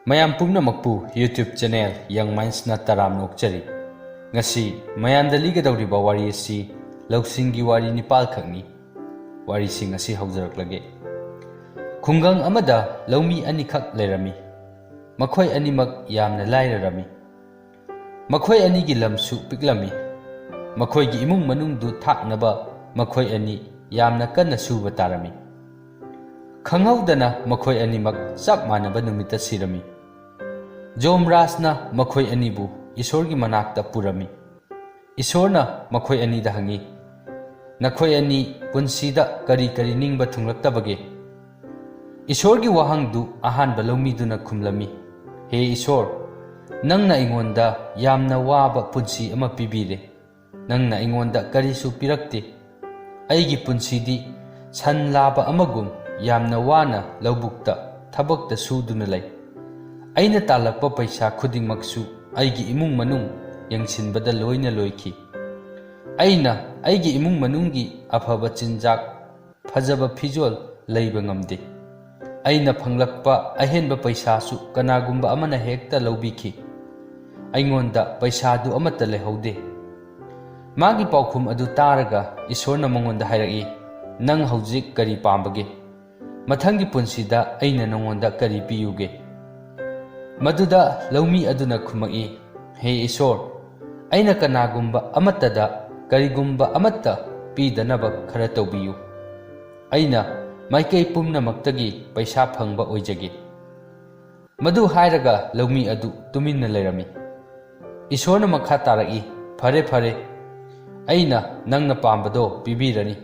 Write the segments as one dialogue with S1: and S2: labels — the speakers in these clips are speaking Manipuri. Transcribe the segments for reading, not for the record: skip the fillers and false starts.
S1: ꯃꯌꯥꯝ ꯄꯨꯝꯅꯃꯛꯄꯨ YouTube channel Young Minds na taram nokchari. Ngasi mayamda ligadawriba wari asi lausingi wari nipal khakni. Wari si ngasi haujaraklage. Khungang amada laumi anikak lerami. Makhoi animak yamna lairarami. Makhoi anigi lamsu piklami. Makhoi gi imung manungdu thaknaba makhoi ani yamna kanna suba tarami. Khanghaudana makhoi animak chap manaba numita sirami. Jomrasna makhoi anibu Isorgi manakta purami. Isorna makhoi anida hangi. Nakhoi ani punsida kari ningba thunglaktabage. Isorgi wahangdu ahanba laumiduna khumlami. He Isor, nangna ingonda yamna waba punsi ama pibire. Nangna ingonda karisu pirakte. Aigi punsidi san laba amagum yamna wana laubukta thabakta suduna lay. Aina talakpa paisa khudingmaksu aigi imung manung yangsinbada loina loiki. Aina aigi imung manunggi afaba chinjak phajaba phijol leiba ngamde. Aina phanglakpa ahenba paisa su kanagumba amana hekta laubiki. Aingonda paisa du amata lehaude. Magi paukhum adu taraga Isorna mangonda hairaki. Nang haujik kari pambage. Mathangi punsida aina nangonda kari piyuge. Maduda laumi aduna khumai. He Isor, aina kanagumba amatada karigumba amatta pidanaba khara tawbiyu. Aina maikei pumnamaktagi paisa phangba oijage. Madu hairaga laumi adu tuminna leirami. Isorna makha taraki. Fare. Aina nangna pambado pibirani.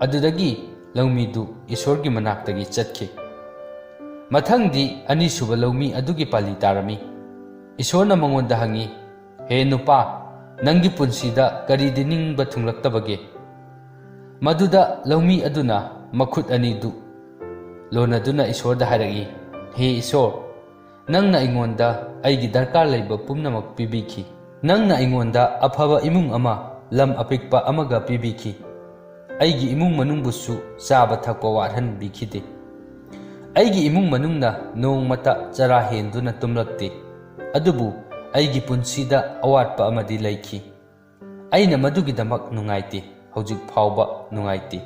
S1: Adudagi laumidu Isorgi manaktagi chatki. Mathangdi anisuba laumi adugi pali tarami. Isorna mangonda hangi. He nupa, nangi punsida karidi ningba thunglaktabage. Maduda laumi aduna makhut anidu. Lonaduna Isorda hairaki. He Isor, nangna ingonda aigi darkar leiba pumnamak pibiki. Nangna ingonda afaba imung ama lam apikpa amaga pibiki. Aigi imung manungbusu saba thakpa wathan bikide. Aigi imung manungna nong mata chara henduna tumlakte. Adubu aigi punsida awatpa amadi laiki. Aina madugidamak nungaite. Haujik phauba nungaite.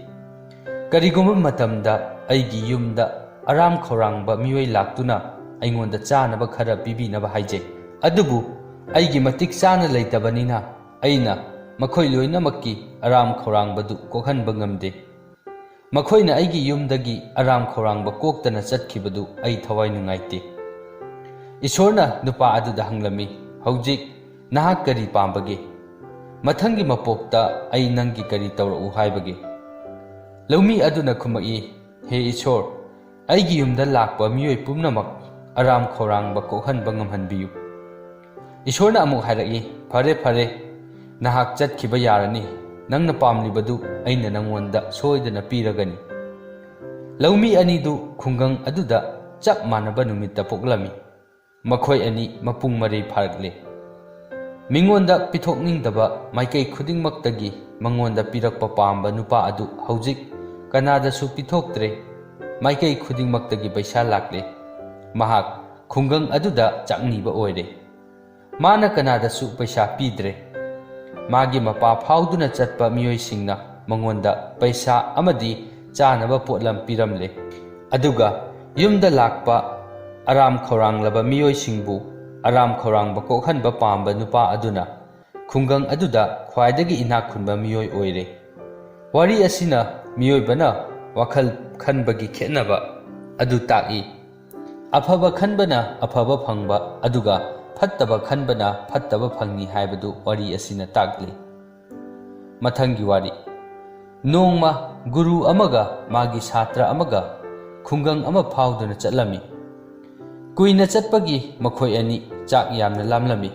S1: Karigumba matamda aigi yumda aram khorangba miwai laktuna aingonda chanaba khara pibinaba haije. Adubu aigi matik chana leitabanina aina makhoi loinamakki aram khorangbadu kokhanba ngamde. Makhoina aigi yumdagi aram khorangba koktana chatkibadu ai thawai nungaite. Isorna nupa aduda hanglami. Haujik nahak kari pambage. Mathangi mapokta ai nangi kari tawrau haibage. Laumi aduna khumai. He Isor, aigi yumda lakpa miyoi pumnamak aram khorangba kokhanba ngamhanbiyu. Isorna amuk hairaki. Fare. Nahak chatkiba yarani. Nangna pamlibadu aina nangonda soidana piragani. Laumi anidu khungang aduda chap manaba numitta poklami. Makhoi ani mapung mari pharakle. Mingonda pithokningdaba maikei khudingmaktagi mangonda pirakpa pamba nupa adu haujik kanadasu pithoktre. Maikei khudingmaktagi paisa lakle. Mahak khungang aduda chakniba oire. Mana kanadasu paisa pidre. Magi mapa phauduna chatpa miyoi singna mangonda paisa amadi chanaba potlam piramle. Aduga yumda lakpa aram khoranglaba miyoi singbu aram khorangba kokhanba pamba nupa aduna khungang aduda khwaidagi inak khunba miyoi oire. Wari asina miyoi bana wakhal khanbagi khenaba adu taki. Afaba khanbana afaba phangba aduga fattaba khanbana fattaba phangni haibadu wari asina takle. Mathangi wari. Nongma guru amaga magi satra amaga khungang ama phauduna chatlami. Kuina chatpagi makhoi ani chak yamna lamlami.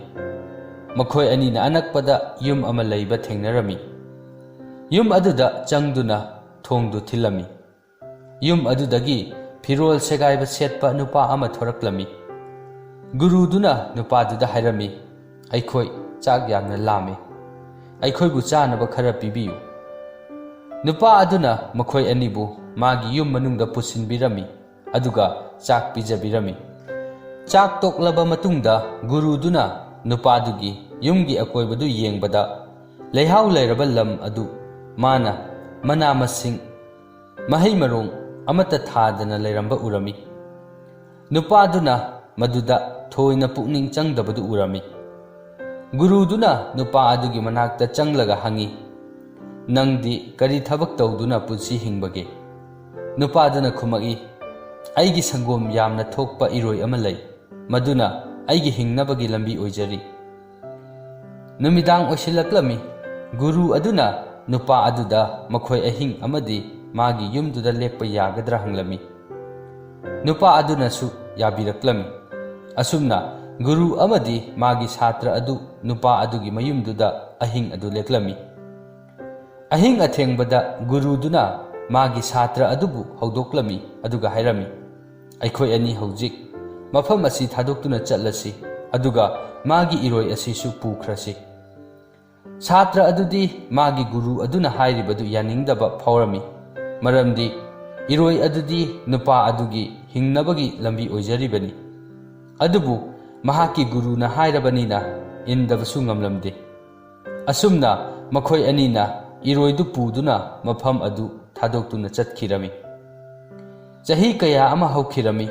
S1: Makhoi ani na anakpada yum ama leiba thengnarami. Yum aduda changduna thongdu thilami. Yum adudagi firol segaiba setpa nupa ama thoraklami. Guru duna nupa duda hairami. Aikhoi chak yamna lame. Aikhoi bu chanaba khara pibiyu. Nupa aduna makhoi anibu magi yum manungda pusinbirami. Aduga chak pijabirami. ꯆꯥꯛ ꯇꯣꯛꯂꯕ ꯃꯇꯨꯡꯗ ꯒꯨꯔꯨꯗꯨꯅ ꯅꯨꯄꯥꯗꯨꯒꯤ ꯌꯨꯝꯒꯤ ꯑꯀꯣꯏꯕꯗꯨ ꯌꯦꯡꯕꯗ ꯂꯩꯍꯥꯎ ꯂꯩꯔꯕ ꯂꯝ ꯑꯗꯨ ꯃꯥꯅ ꯃꯅꯥ ꯃꯁꯤꯡ ꯃꯍꯩ ꯃꯔꯣꯡ ꯑꯃꯠꯇ ꯊꯥꯗꯅ ꯂꯩꯔꯝꯕ ꯎꯔꯝꯃꯤ꯫ ꯅꯨꯄꯥꯗꯨꯅ ꯃꯗꯨꯗ ꯊꯣꯏꯅ ꯄꯨꯛꯅꯤꯡ ꯆꯪꯗꯕꯗꯨ ꯎꯔꯝꯃꯤ꯫ ꯒꯨꯔꯨꯗꯨꯅ ꯅꯨꯄꯥ ꯑꯗꯨꯒꯤ ꯃꯅꯥꯛꯇ ꯆꯪꯂꯒ ꯍꯪꯉꯤ, "ꯅꯪꯗꯤ ꯀꯔꯤ ꯊꯕꯛ ꯇꯧꯗꯨꯅ ꯄꯨꯟꯁꯤ ꯍꯤꯡꯕꯒꯦ?" ꯅꯨꯄꯥꯗꯨꯅ ꯈꯨꯝꯃꯛꯏ, "ꯑꯩꯒꯤ ꯁꯪꯒꯣꯝ ꯌꯥꯝꯅ ꯊꯣꯛꯄ ꯏꯔꯣꯏ ꯑꯃ ꯂꯩ, ꯃꯗꯨꯅ ꯑꯩꯒꯤ ꯍꯤꯡꯅꯕꯒꯤ ꯂꯝꯕꯤ ꯑꯣꯏꯖꯔꯤ." ꯅꯨꯃꯤꯗꯥꯡ ꯑꯣꯏꯁꯤꯜꯂꯛꯂꯝꯃꯤ꯫ ꯒꯨꯔꯨ ꯑꯗꯨꯅ ꯅꯨꯄꯥ ꯑꯗꯨꯗ ꯃꯈꯣꯏ ꯑꯍꯤꯡ ꯑꯃꯗꯤ ꯃꯥꯒꯤ ꯌꯨꯝꯗꯨꯗ ꯂꯦꯛꯄ ꯌꯥꯒꯗ꯭ꯔꯥ ꯍꯪꯂꯝꯃꯤ꯫ ꯅꯨꯄꯥ ꯑꯗꯨꯅꯁꯨ ꯌꯥꯕꯤꯔꯛꯂꯝꯃꯤ꯫ ꯑꯁꯨꯝꯅ ꯒꯨꯔꯨ ꯑꯃꯗꯤ ꯃꯥꯒꯤ ꯁꯥꯇ꯭ꯔ ꯑꯗꯨ ꯅꯨꯄꯥ ꯑꯗꯨꯒꯤ ꯃꯌꯨꯝꯗꯨꯗ ꯑꯍꯤꯡ ꯑꯗꯨ ꯂꯦꯛꯂꯝꯃꯤ꯫ ꯑꯍꯤꯡ ꯑꯊꯦꯡꯕꯗ ꯒꯨꯔꯨꯗꯨꯅ ꯃꯥꯒꯤ ꯁꯥꯇ꯭ꯔ ꯑꯗꯨꯕꯨ ꯍꯧꯗꯣꯛꯂꯝꯃꯤ ꯑꯗꯨꯒ ꯍꯥꯏꯔꯝꯃꯤ, "ꯑꯩꯈꯣꯏ ꯑꯅꯤ ꯍꯧꯖꯤꯛ ꯃꯐꯝ ꯑꯁꯤ ꯊꯥꯗꯣꯛꯇꯨꯅ ꯆꯠꯂꯁꯤ, ꯑꯗꯨꯒ ꯃꯥꯒꯤ ꯏꯔꯣꯏ ꯑꯁꯤꯁꯨ ꯄꯨꯈ꯭ꯔꯁꯤ." ꯁꯥꯇ꯭ꯔ ꯑꯗꯨꯗꯤ ꯃꯥꯒꯤ ꯒꯨꯔꯨ ꯑꯗꯨꯅ ꯍꯥꯏꯔꯤꯕꯗꯨ ꯌꯥꯅꯤꯡꯗꯕ ꯐꯥꯎꯔꯝꯃꯤ, ꯃꯔꯝꯗꯤ ꯏꯔꯣꯏ ꯑꯗꯨꯗꯤ ꯅꯨꯄꯥ ꯑꯗꯨꯒꯤ ꯍꯤꯡꯅꯕꯒꯤ ꯂꯝꯕꯤ ꯑꯣꯏꯖꯔꯤꯕꯅꯤ꯫ ꯑꯗꯨꯕꯨ ꯃꯍꯥꯛꯀꯤ ꯒꯨꯔꯨꯅ ꯍꯥꯏꯔꯕꯅꯤꯅ ꯏꯟꯗꯕꯁꯨ ꯉꯝꯂꯝꯗꯦ꯫ ꯑꯁꯨꯝꯅ ꯃꯈꯣꯏ ꯑꯅꯤꯅ ꯏꯔꯣꯏꯗꯨ ꯄꯨꯗꯨꯅ ꯃꯐꯝ ꯑꯗꯨ ꯊꯥꯗꯣꯛꯇꯨꯅ ꯆꯠꯈꯤꯔꯝꯃꯤ꯫ ꯆꯍꯤ ꯀꯌꯥ ꯑꯃ ꯍꯧꯈꯤꯔꯝꯃꯤ꯫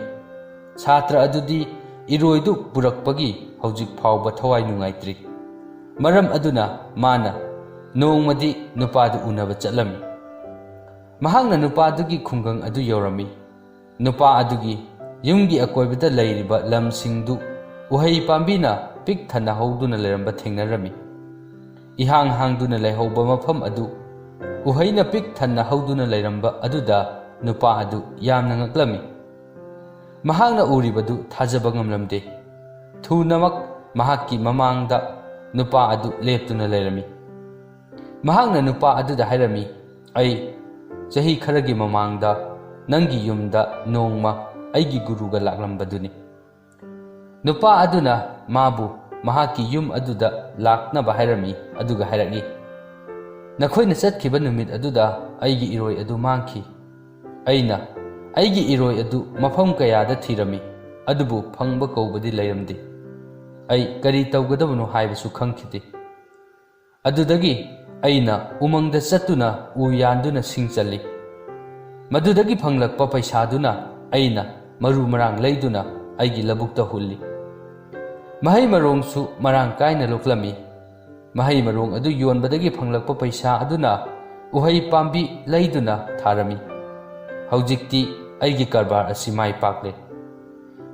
S1: ꯁꯥꯇ꯭ꯔ ꯑꯗꯨꯗꯤ ꯏꯔꯣꯏꯗꯨ ꯄꯨꯔꯛꯄꯒꯤ ꯍꯧꯖꯤꯛ ꯐꯥꯎꯕ ꯊꯋꯥꯏ ꯅꯨꯡꯉꯥꯏꯇ꯭ꯔꯤ꯫ ꯃꯔꯝ ꯑꯗꯨꯅ ꯃꯥꯅ ꯅꯣꯡꯃꯗꯤ ꯅꯨꯄꯥꯗꯨ ꯎꯅꯕ ꯆꯠꯂꯝꯃꯤ꯫ ꯃꯍꯥꯛꯅ ꯅꯨꯄꯥꯗꯨꯒꯤ ꯈꯨꯡꯒꯪ ꯑꯗꯨ ꯌꯧꯔꯝꯃꯤ꯫ ꯅꯨꯄꯥ ꯑꯗꯨꯒꯤ ꯌꯨꯝꯒꯤ ꯑꯀꯣꯏꯕꯗ ꯂꯩꯔꯤꯕ ꯂꯝꯁꯤꯡꯗꯨ ꯎꯍꯩ ꯄꯥꯝꯕꯤꯅ ꯄꯤꯛ ꯊꯟꯅ ꯍꯧꯗꯨꯅ ꯂꯩꯔꯝꯕ ꯊꯦꯡꯅꯔꯝꯃꯤ꯫ ꯏꯍꯥꯡ ꯍꯥꯡꯗꯨꯅ ꯂꯩꯍꯧꯕ ꯃꯐꯝ ꯑꯗꯨ ꯎꯍꯩꯅ ꯄꯤꯛ ꯊꯟꯅ ꯍꯧꯗꯨꯅ ꯂꯩꯔꯝꯕ ꯑꯗꯨꯗ ꯅꯨꯄꯥ ꯑꯗꯨ ꯌꯥꯝꯅ ꯉꯛꯂꯝꯃꯤ꯫ ꯃꯍꯥꯛꯅ ꯎꯔꯤꯕꯗꯨ ꯊꯥꯖꯕ ꯉꯝꯂꯝꯗꯦ꯫ ꯊꯨꯅꯃꯛ ꯃꯍꯥꯛꯀꯤ ꯃꯃꯥꯡꯗ ꯅꯨꯄꯥ ꯑꯗꯨ ꯂꯦꯞꯇꯨꯅ ꯂꯩꯔꯝꯃꯤ꯫ ꯃꯍꯥꯛꯅ ꯅꯨꯄꯥ ꯑꯗꯨꯗ ꯍꯥꯏꯔꯝꯃꯤ, "ꯑꯩ ꯆꯍꯤ ꯈꯔꯒꯤ ꯃꯃꯥꯡꯗ ꯅꯪꯒꯤ ꯌꯨꯝꯗ ꯅꯣꯡꯃ ꯑꯩꯒꯤ ꯒꯨꯔꯨꯒ ꯂꯥꯛꯂꯝꯕꯗꯨꯅꯤ." ꯅꯨꯄꯥ ꯑꯗꯨꯅ ꯃꯥꯕꯨ ꯃꯍꯥꯛꯀꯤ ꯌꯨꯝ ꯑꯗꯨꯗ ꯂꯥꯛꯅꯕ ꯍꯥꯏꯔꯝꯃꯤ ꯑꯗꯨꯒ ꯍꯥꯏꯔꯛꯏ, "ꯅꯈꯣꯏꯅ ꯆꯠꯈꯤꯕ ꯅꯨꯃꯤꯠ ꯑꯗꯨꯗ ꯑꯩꯒꯤ ꯏꯔꯣꯏ ꯑꯗꯨ ꯃꯥꯡꯈꯤ꯫ ꯑꯩꯅ ꯑꯩꯒꯤ ꯏꯔꯣꯏ ꯑꯗꯨ ꯃꯐꯝ ꯀꯌꯥꯗ ꯊꯤꯔꯝꯃꯤ, ꯑꯗꯨꯕꯨ ꯐꯪꯕ ꯀꯧꯕꯗꯤ ꯂꯩꯔꯝꯗꯦ꯫ ꯑꯩ ꯀꯔꯤ ꯇꯧꯒꯗꯕꯅꯣ ꯍꯥꯏꯕꯁꯨ ꯈꯪꯈꯤꯗꯦ꯫ ꯑꯗꯨꯗꯒꯤ ꯑꯩꯅ ꯎꯃꯪꯗ ꯆꯠꯇꯨꯅ ꯎ ꯌꯥꯟꯗꯨꯅ ꯁꯤꯡ ꯆꯜꯂꯤ꯫ ꯃꯗꯨꯗꯒꯤ ꯐꯪꯂꯛꯄ ꯄꯩꯁꯥꯗꯨꯅ ꯑꯩꯅ ꯃꯔꯨ ꯃꯔꯥꯡ ꯂꯩꯗꯨꯅ ꯑꯩꯒꯤ ꯂꯧꯕꯨꯛꯇ ꯍꯨꯜꯂꯤ꯫ ꯃꯍꯩ ꯃꯔꯣꯡꯁꯨ ꯃꯔꯥꯡ ꯀꯥꯏꯅ ꯂꯣꯛꯂꯝꯃꯤ꯫ ꯃꯍꯩ ꯃꯔꯣꯡ ꯑꯗꯨ ꯌꯣꯟꯕꯗꯒꯤ ꯐꯪꯂꯛꯄ ꯄꯩꯁꯥ ꯑꯗꯨꯅ ꯎꯍꯩ ꯄꯥꯝꯕꯤ ꯂꯩꯗꯨꯅ ꯊꯥꯔꯝꯃꯤ꯫ ꯍꯧꯖꯤꯛꯇꯤ ꯑꯩꯒꯤ ꯀꯔꯕꯥꯔ ꯑꯁꯤ ꯃꯥꯏ ꯄꯥꯛꯂꯦ꯫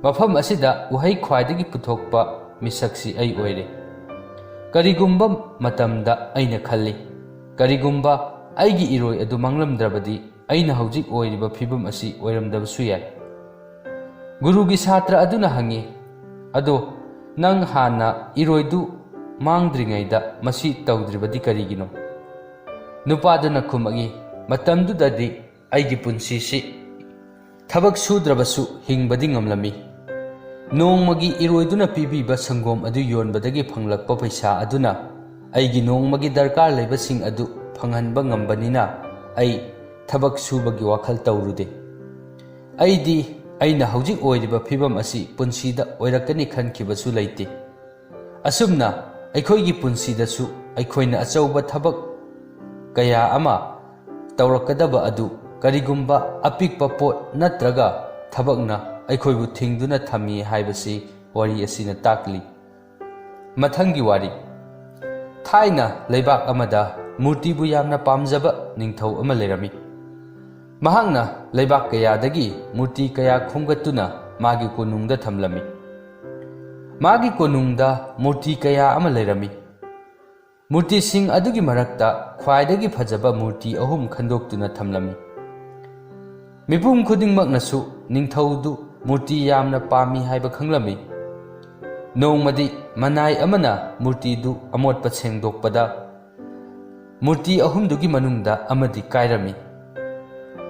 S1: ꯃꯐꯝ ꯑꯁꯤꯗ ꯎꯍꯩ ꯈ꯭ꯋꯥꯏꯗꯒꯤ ꯄꯨꯊꯣꯛꯄ ꯃꯤꯁꯛꯁꯤ ꯑꯩ ꯑꯣꯏꯔꯦ꯫ ꯀꯔꯤꯒꯨꯝꯕ ꯃꯇꯝꯗ ꯑꯩꯅ ꯈꯜꯂꯤ, ꯀꯔꯤꯒꯨꯝꯕ ꯑꯩꯒꯤ ꯏꯔꯣꯏ ꯑꯗꯨ ꯃꯥꯡꯂꯝꯗ꯭ꯔꯕꯗꯤ ꯑꯩꯅ ꯍꯧꯖꯤꯛ ꯑꯣꯏꯔꯤꯕ ꯐꯤꯕꯝ ꯑꯁꯤ ꯑꯣꯏꯔꯝꯗꯕꯁꯨ ꯌꯥꯏ." ꯒꯨꯔꯨꯒꯤ ꯁꯥꯇ꯭ꯔ ꯑꯗꯨꯅ ꯍꯪꯉꯤ, "ꯑꯗꯣ ꯅꯪ ꯍꯥꯟꯅ ꯏꯔꯣꯏꯗꯨ ꯃꯥꯡꯗ꯭ꯔꯤꯉꯩꯗ ꯃꯁꯤ ꯇꯧꯗ꯭ꯔꯤꯕꯗꯤ ꯀꯔꯤꯒꯤꯅꯣ?" ꯅꯨꯄꯥꯗꯨꯅ ꯈꯨꯝꯃꯛꯏ, "ꯃꯇꯝꯗꯨꯗꯗꯤ ꯑꯩꯒꯤ ꯄꯨꯟꯁꯤꯁꯤ ꯊꯕꯛ ꯁꯨꯗ꯭ꯔꯕꯁꯨ ꯍꯤꯡꯕꯗꯤ ꯉꯝꯂꯝꯃꯤ꯫ ꯅꯣꯡꯃꯒꯤ ꯏꯔꯣꯏꯗꯨꯅ ꯄꯤꯕꯤꯕ ꯁꯪꯒꯣꯝ ꯑꯗꯨ ꯌꯣꯟꯕꯗꯒꯤ ꯐꯪꯂꯛꯄ ꯄꯩꯁꯥ ꯑꯗꯨꯅ ꯑꯩꯒꯤ ꯅꯣꯡꯃꯒꯤ ꯗꯔꯀꯥꯔ ꯂꯩꯕꯁꯤꯡ ꯑꯗꯨ ꯐꯪꯍꯟꯕ ꯉꯝꯕꯅꯤꯅ ꯑꯩ ꯊꯕꯛ ꯁꯨꯕꯒꯤ ꯋꯥꯈꯜ ꯇꯧꯔꯨꯗꯦ꯫ ꯑꯩꯗꯤ ꯑꯩꯅ ꯍꯧꯖꯤꯛ ꯑꯣꯏꯔꯤꯕ ꯐꯤꯕꯝ ꯑꯁꯤ ꯄꯨꯟꯁꯤꯗ ꯑꯣꯏꯔꯛꯀꯅꯤ ꯈꯟꯈꯤꯕꯁꯨ ꯂꯩꯇꯦ꯫ ꯑꯁꯨꯝꯅ ꯑꯩꯈꯣꯏꯒꯤ ꯄꯨꯟꯁꯤꯗꯁꯨ ꯑꯩꯈꯣꯏꯅ ꯑꯆꯧꯕ ꯊꯕꯛ ꯀꯌా ꯑꯃ ꯇꯧꯔꯛꯀꯗꯕ ꯑꯗꯨ ꯀꯔꯤꯒꯨꯝꯕ ꯑꯄꯤꯛꯄ ꯄꯣꯠ ꯅꯠꯇ꯭ꯔꯒ ꯊꯕꯛꯅ ꯑꯩꯈꯣꯏꯕꯨ ꯊꯤꯡꯗꯨꯅ ꯊꯝꯃꯤ ꯍꯥꯏꯕꯁꯤ ꯋꯥꯔꯤ ꯑꯁꯤꯅ ꯇꯥꯛꯂꯤ꯫ ꯃꯊꯪꯒꯤ ꯋꯥꯔꯤ꯫ ꯊꯥꯏꯅ ꯂꯩꯕꯥꯛ ꯑꯃꯗ ꯃꯨꯔꯇꯤꯕꯨ ꯌꯥꯝꯅ ꯄꯥꯝꯖꯕ ꯅꯤꯡꯊꯧ ꯑꯃ ꯂꯩꯔꯝꯃꯤ꯫ ꯃꯍꯥꯛꯅ ꯂꯩꯕꯥꯛ ꯀꯌꯥꯗꯒꯤ ꯃꯨꯔꯇꯤ ꯀꯌꯥ ꯈꯣꯝꯒꯠꯇꯨꯅ ꯃꯥꯒꯤ ꯀꯣꯅꯨꯡꯗ ꯊꯝꯂꯝꯃꯤ꯫ ꯃꯥꯒꯤ ꯀꯣꯅꯨꯡꯗ ꯃꯨꯔꯇꯤ ꯀꯌꯥ ꯑꯃ ꯂꯩꯔꯝꯃꯤ꯫ ꯃꯨꯔꯇꯤꯁꯤꯡ ꯑꯗꯨꯒꯤ ꯃꯔꯛꯇ ꯈ꯭ꯋꯥꯏꯗꯒꯤ ꯐꯖꯕ ꯃꯨꯔꯇꯤ 3 ꯈꯟꯗꯣꯛꯇꯨꯅ ꯊꯝꯂꯝꯃꯤ꯫ ꯃꯤꯄꯨꯝ ꯈꯨꯗꯤꯡꯃꯛꯅꯁꯨ ꯅꯤꯡꯊꯧꯗꯨ ꯃꯨꯔꯇꯤ ꯌꯥꯝꯅ ꯄꯥꯝꯃꯤ ꯍꯥꯏꯕ ꯈꯪꯂꯝꯃꯤ꯫ ꯅꯣꯡꯃꯗꯤ ꯃꯅꯥꯏ ꯑꯃꯅ ꯃꯨꯔꯇꯤꯗꯨ ꯑꯃꯣꯠꯄ ꯁꯦꯡꯗꯣꯛꯄꯗ ꯃꯨꯔꯇꯤ 3ꯗꯨꯒꯤ ꯃꯅꯨꯡꯗ ꯑꯃꯗꯤ ꯀꯥꯏꯔꯝꯃꯤ꯫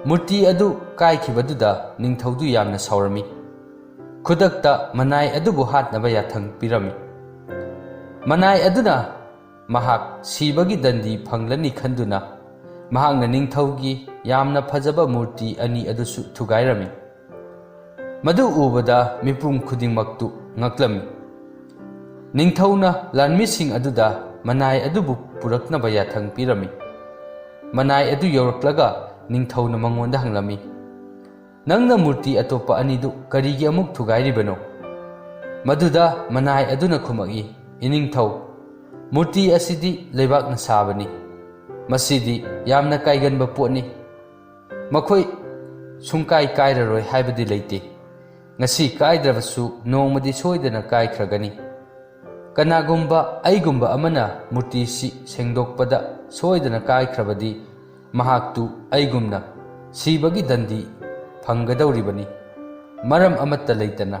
S1: ꯃꯨꯔꯇꯤ ꯑꯗꯨ ꯀꯥꯏꯈꯤꯕꯗꯨꯗ ꯅꯤꯡꯊꯧꯗꯨ ꯌꯥꯝꯅ ꯁꯥꯎꯔꯝꯃꯤ꯫ ꯈꯨꯗꯛꯇ ꯃꯅꯥꯏ ꯑꯗꯨꯕꯨ ꯍꯥꯠꯅꯕ ꯌꯥꯊꯪ ꯄꯤꯔꯝꯃꯤ꯫ ꯃꯅꯥꯏ ꯑꯗꯨꯅ ꯃꯍꯥꯛ ꯁꯤꯕꯒꯤ ꯗꯟꯗꯤ ꯐꯪꯂꯅꯤ ꯈꯟꯗꯨꯅ ꯃꯍꯥꯛꯅ ꯅꯤꯡꯊꯧꯒꯤ ꯌꯥꯝꯅ ꯐꯖꯕ ꯃꯨꯔꯇꯤ 2 ꯑꯗꯨꯁꯨ ꯊꯨꯒꯥꯏꯔꯝꯃꯤ꯫ ꯃꯗꯨ ꯎꯕꯗ ꯃꯤꯄꯨꯝ ꯈꯨꯗꯤꯡꯃꯛꯇꯨ ꯉꯛꯂꯝꯃꯤ꯫ ꯅꯤꯡꯊꯧꯅ ꯂꯥꯟꯃꯤꯁꯤꯡ ꯑꯗꯨꯗ ꯃꯅꯥꯏ ꯑꯗꯨꯕꯨ ꯄꯨꯔꯛꯅꯕ ꯌꯥꯊꯪ ꯄꯤꯔꯝꯃꯤ꯫ ꯃꯅꯥꯏ ꯑꯗꯨ ꯌꯧꯔꯛꯂꯒ ꯅꯤꯡꯊꯧꯅ ꯃꯉꯣꯟꯗ ꯍꯪꯂꯝꯃꯤ, "ꯅꯪꯅ ꯃꯨꯔꯇꯤ ꯑꯇꯣꯞꯄ ꯑꯅꯤꯗꯨ ꯀꯔꯤꯒꯤ ꯑꯃꯨꯛ ꯊꯨꯒꯥꯏꯔꯤꯕꯅꯣ?" ꯃꯗꯨꯗ ꯃꯅꯥꯏ ꯑꯗꯨꯅ ꯈꯨꯝꯃꯛꯏ, "ꯏꯅꯤꯡꯊꯧ, ꯃꯨꯔꯇꯤ ꯑꯁꯤꯗꯤ ꯂꯩꯕꯥꯛꯅ ꯁꯥꯕꯅꯤ꯫ ꯃꯁꯤꯗꯤ ꯌꯥꯝꯅ ꯀꯥꯏꯒꯟꯕ ꯄꯣꯠꯅꯤ꯫ ꯃꯈꯣꯏ ꯁꯨꯡꯀꯥꯏ ꯀꯥꯏꯔꯔꯣꯏ ꯍꯥꯏꯕꯗꯤ ꯂꯩꯇꯦ꯫ ꯉꯁꯤ ꯀꯥꯏꯗ꯭ꯔꯕꯁꯨ ꯅꯣꯡꯃꯗꯤ ꯁꯣꯏꯗꯅ ꯀꯥꯏꯈ꯭ꯔꯒꯅꯤ꯫ ꯀꯅꯥꯒꯨꯝꯕ ꯑꯩꯒꯨꯝꯕ ꯑꯃꯅ ꯃꯨꯔꯇꯤꯁꯤ ꯁꯦꯡꯗꯣꯛꯄꯗ ꯁꯣꯏꯗꯅ ꯀꯥꯏꯈ꯭ꯔꯕꯗꯤ ꯃꯍꯥꯛꯇꯨ ꯑꯩꯒꯨꯝꯅ ꯁꯤꯕꯒꯤ ꯗꯟꯗꯤ ꯐꯪꯒꯗꯧꯔꯤꯕꯅꯤ, ꯃꯔꯝ ꯑꯃꯠꯇ ꯂꯩꯇꯅ꯫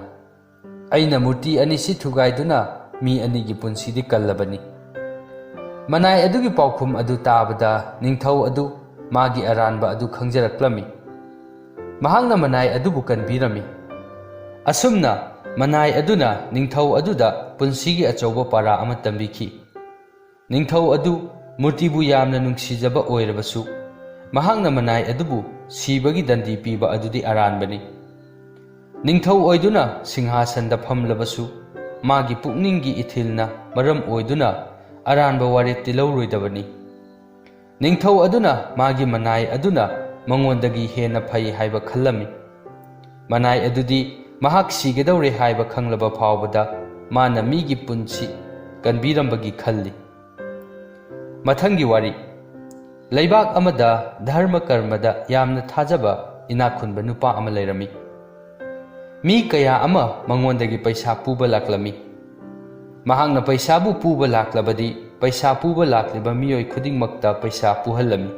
S1: ꯑꯩꯅ ꯃꯨꯔꯇꯤ ꯑꯅꯤꯁꯤ ꯊꯨꯒꯥꯏꯗꯨꯅ ꯃꯤ ꯑꯅꯤꯒꯤ ꯄꯨꯟꯁꯤꯗꯤ ꯀꯜꯂꯕꯅꯤ." ꯃꯅꯥꯏ ꯑꯗꯨꯒꯤ ꯄꯥꯎꯈꯨꯝ ꯑꯗꯨ ꯇꯥꯕꯗ ꯅꯤꯡꯊꯧ ꯑꯗꯨ ꯃꯥꯒꯤ ꯑꯔꯥꯟꯕ ꯑꯗꯨ ꯈꯪꯖꯔꯛꯂꯝꯃꯤ꯫ ꯃꯍꯥꯛꯅ ꯃꯅꯥꯏ ꯑꯗꯨꯕꯨ ꯀꯟꯕꯤꯔꯝꯃꯤ꯫ ꯑꯁꯨꯝꯅ ꯃꯅꯥꯏ ꯑꯗꯨꯅ ꯅꯤꯡꯊꯧ ꯑꯗꯨꯗ ꯄꯨꯟꯁꯤꯒꯤ ꯑꯆꯧꯕ ꯄꯥꯔꯥ ꯑꯃ ꯇꯝꯕꯤꯈꯤ꯫ ꯅꯤꯡꯊꯧ ꯑꯗꯨ ꯃꯨꯔꯇꯤꯕꯨ ꯌꯥꯝꯅ ꯅꯨꯡꯁꯤꯖꯕ ꯑꯣꯏꯔꯕꯁꯨ ꯃꯍꯥꯛꯅ ꯃꯅꯥꯏ ꯑꯗꯨꯕꯨ ꯁꯤꯕꯒꯤ ꯗꯟꯗꯤ ꯄꯤꯕ ꯑꯗꯨꯗꯤ ꯑꯔꯥꯟꯕꯅꯤ꯫ ꯅꯤꯡꯊꯧ ꯑꯣꯏꯗꯨꯅ ꯁꯤꯡꯍꯥꯁꯟꯗ ꯐꯝꯂꯕꯁꯨ ꯃꯥꯒꯤ ꯄꯨꯛꯅꯤꯡꯒꯤ ꯏꯊꯤꯜꯅ ꯃꯔꯝ ꯑꯣꯏꯗꯨꯅ ꯑꯔꯥꯟꯕ ꯋꯥꯔꯦꯞꯇꯤ ꯂꯧꯔꯣꯏꯗꯕꯅꯤ꯫ ꯅꯤꯡꯊꯧ ꯑꯗꯨꯅ ꯃꯥꯒꯤ ꯃꯅꯥꯏ ꯑꯗꯨꯅ ꯃꯉꯣꯟꯗꯒꯤ ꯍꯦꯟꯅ ꯐꯩ ꯍꯥꯏꯕ ꯈꯜꯂꯝꯃꯤ꯫ ꯃꯅꯥꯏ ꯑꯗꯨꯗꯤ ꯃꯍꯥꯛ ꯁꯤꯒꯗꯧꯔꯦ ꯍꯥꯏꯕ ꯈꯪꯂꯕ ꯐꯥꯎꯕꯗ ꯃꯥꯅ ꯃꯤꯒꯤ ꯄꯨꯟꯁꯤ ꯀꯟꯕꯤꯔꯝꯕꯒꯤ ꯈꯜꯂꯤ꯫ ꯃꯊꯪꯒꯤ ꯋꯥꯔꯤ꯫ ꯂꯩꯕꯥꯛ ꯑꯃꯗ ꯙꯔꯃ ꯀꯔꯃꯗ ꯌꯥꯝꯅ ꯊꯥꯖꯕ ꯏꯅꯥꯛ ꯈꯨꯟꯕ ꯅꯨꯄꯥ ꯑꯃ ꯂꯩꯔꯝꯃꯤ꯫ ꯃꯤ ꯀꯌꯥ ꯑꯃ ꯃꯉꯣꯟꯗꯒꯤ ꯄꯩꯁꯥ ꯄꯨꯕ ꯂꯥꯛꯂꯝꯃꯤ꯫ ꯃꯍꯥꯛꯅ ꯄꯩꯁꯥꯕꯨ ꯄꯨꯕ ꯂꯥꯛꯂꯕꯗꯤ ꯄꯩꯁꯥ ꯄꯨꯕ ꯂꯥꯛꯂꯤꯕ ꯃꯤꯑꯣꯏ ꯈꯨꯗꯤꯡꯃꯛꯇ ꯄꯩꯁా ꯄꯨꯍꯜꯂꯝꯃꯤ꯫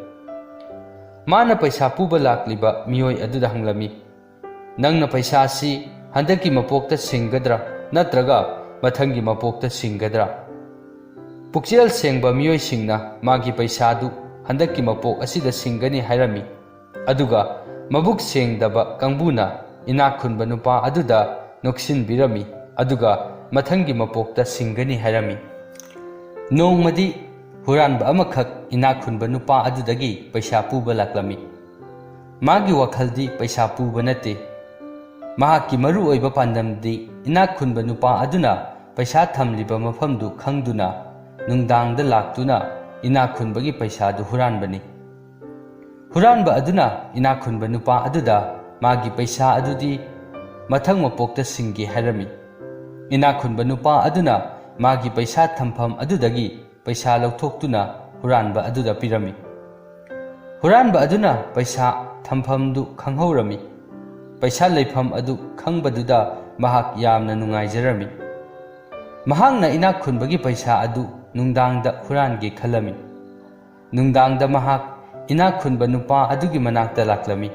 S1: ꯃꯥꯅ ꯄꯩꯁꯥ ꯄꯨꯕ ꯂꯥꯛꯂꯤꯕ ꯃꯤꯑꯣꯏ ꯑꯗꯨꯗ ꯍꯪꯂꯝꯃꯤ, "ꯅꯪꯅ ꯄꯩꯁꯥꯁꯤ ꯍꯟꯗꯛꯀꯤ ꯃꯄꯣꯛꯇ ꯁꯤꯡꯒꯗ꯭ꯔꯥ ꯅꯠꯇ꯭ꯔꯒ ꯃꯊꯪꯒꯤ ꯃꯄꯣꯛꯇ ꯁꯤꯡꯒꯗ꯭ꯔꯥ?" ꯄꯨꯛꯆꯦꯜ ꯁꯦꯡꯕ ꯃꯤꯑꯣꯏꯁꯤꯡꯅ ꯃꯥꯒꯤ ꯄꯩꯁꯥꯗꯨ ꯍꯟꯗꯛꯀꯤ ꯃꯄꯣꯛ ꯑꯁꯤꯗ ꯁꯤꯡꯒꯅꯤ ꯍꯥꯏꯔꯝꯃꯤ꯫ ꯑꯗꯨꯒ ꯃꯕꯨꯛ ꯁꯦꯡꯗꯕ ꯀꯥꯡꯕꯨꯅ ꯏꯅꯥꯛ ꯈꯨꯟꯕ ꯅꯨꯄꯥ ꯑꯗꯨꯗ ꯅꯣꯛꯁꯤꯟꯕꯤꯔꯝꯃꯤ ꯑꯗꯨꯒ ꯃꯊꯪꯒꯤ ꯃꯄꯣꯛꯇ ꯁꯤꯡꯒꯅꯤ ꯍꯥꯏꯔꯝꯃꯤ꯫ ꯅꯣꯡꯃꯗꯤ ꯍꯨꯔꯥꯟꯕ ꯑꯃꯈꯛ ꯏꯅꯥꯛ ꯈꯨꯟꯕ ꯅꯨꯄꯥ ꯑꯗꯨꯗꯒꯤ ꯄꯩꯁꯥ ꯄꯨꯕ ꯂꯥꯛꯂꯝꯃꯤ꯫ ꯃꯥꯒꯤ ꯋꯥꯈꯜꯗꯤ ꯄꯩꯁꯥ ꯄꯨꯕ ꯅꯠꯇꯦ꯫ ꯃꯍꯥꯛꯀꯤ ꯃꯔꯨꯑꯣꯏꯕ ꯄꯥꯟꯗꯝꯗꯤ ꯏꯅꯥꯛ ꯈꯨꯟꯕ ꯅꯨꯄꯥ ꯑꯗꯨꯅ ꯄꯩꯁꯥ ꯊꯝꯂꯤꯕ ꯃꯐꯝꯗꯨ ꯈꯪꯗꯨꯅ ꯅꯨꯡꯗꯥꯡꯗ ꯂꯥꯛꯇꯨꯅ ꯏꯅꯥꯛ ꯈꯨꯟꯕꯒꯤ ꯄꯩꯁꯥꯗꯨ ꯍꯨꯔꯥꯟꯕꯅꯤ꯫ ꯍꯨꯔꯥꯟꯕ ꯑꯗꯨꯅ ꯏꯅꯥꯛ ꯈꯨꯟꯕ ꯅꯨꯄꯥ ꯑꯗꯨꯗ ꯃꯥꯒꯤ ꯄꯩꯁꯥ ꯑꯗꯨꯗꯤ ꯃꯊꯪ ꯃꯄꯣꯛꯇ ꯁꯤꯡꯒꯦ ꯍꯥꯏꯔꯝꯃꯤ꯫ ꯏꯅꯥꯛ ꯈꯨꯟꯕ ꯅꯨꯄꯥ ꯑꯗꯨꯅ ꯃꯥꯒꯤ ꯄꯩꯁꯥ ꯊꯝꯐꯝ ꯑꯗꯨꯗꯒꯤ ꯄꯩꯁꯥ ꯂꯧꯊꯣꯛꯇꯨꯅ ꯍꯨꯔꯥꯟꯕ ꯑꯗꯨꯗ ꯄꯤꯔꯝꯃꯤ꯫ ꯍꯨꯔꯥꯟꯕ ꯑꯗꯨꯅ ꯄꯩꯁꯥ ꯊꯝꯐꯝꯗꯨ ꯈꯪꯍꯧꯔꯝꯃꯤ꯫ ꯄꯩꯁꯥ ꯂꯩꯐꯝ ꯑꯗꯨ ꯈꯪꯕꯗꯨꯗ ꯃꯍꯥꯛ ꯌꯥꯝꯅ ꯅꯨꯡꯉꯥꯏꯖꯔꯝꯃꯤ꯫ ꯃꯍꯥꯛꯅ ꯏꯅꯥꯛ ꯈꯨꯟꯕꯒꯤ ꯄꯩꯁꯥ ꯑꯗꯨ ꯅꯨꯡꯗꯥꯡꯗ ꯍꯨꯔꯥꯟꯒꯦ ꯈꯜꯂꯝꯃꯤ꯫ ꯅꯨꯡꯗꯥꯡꯗ ꯃꯍꯥꯛ ꯏꯅꯥꯛ ꯈꯨꯟꯕ ꯅꯨꯄꯥ ꯑꯗꯨꯒꯤ ꯃꯅꯥꯛꯇ ꯂꯥꯛꯂꯝꯃꯤ꯫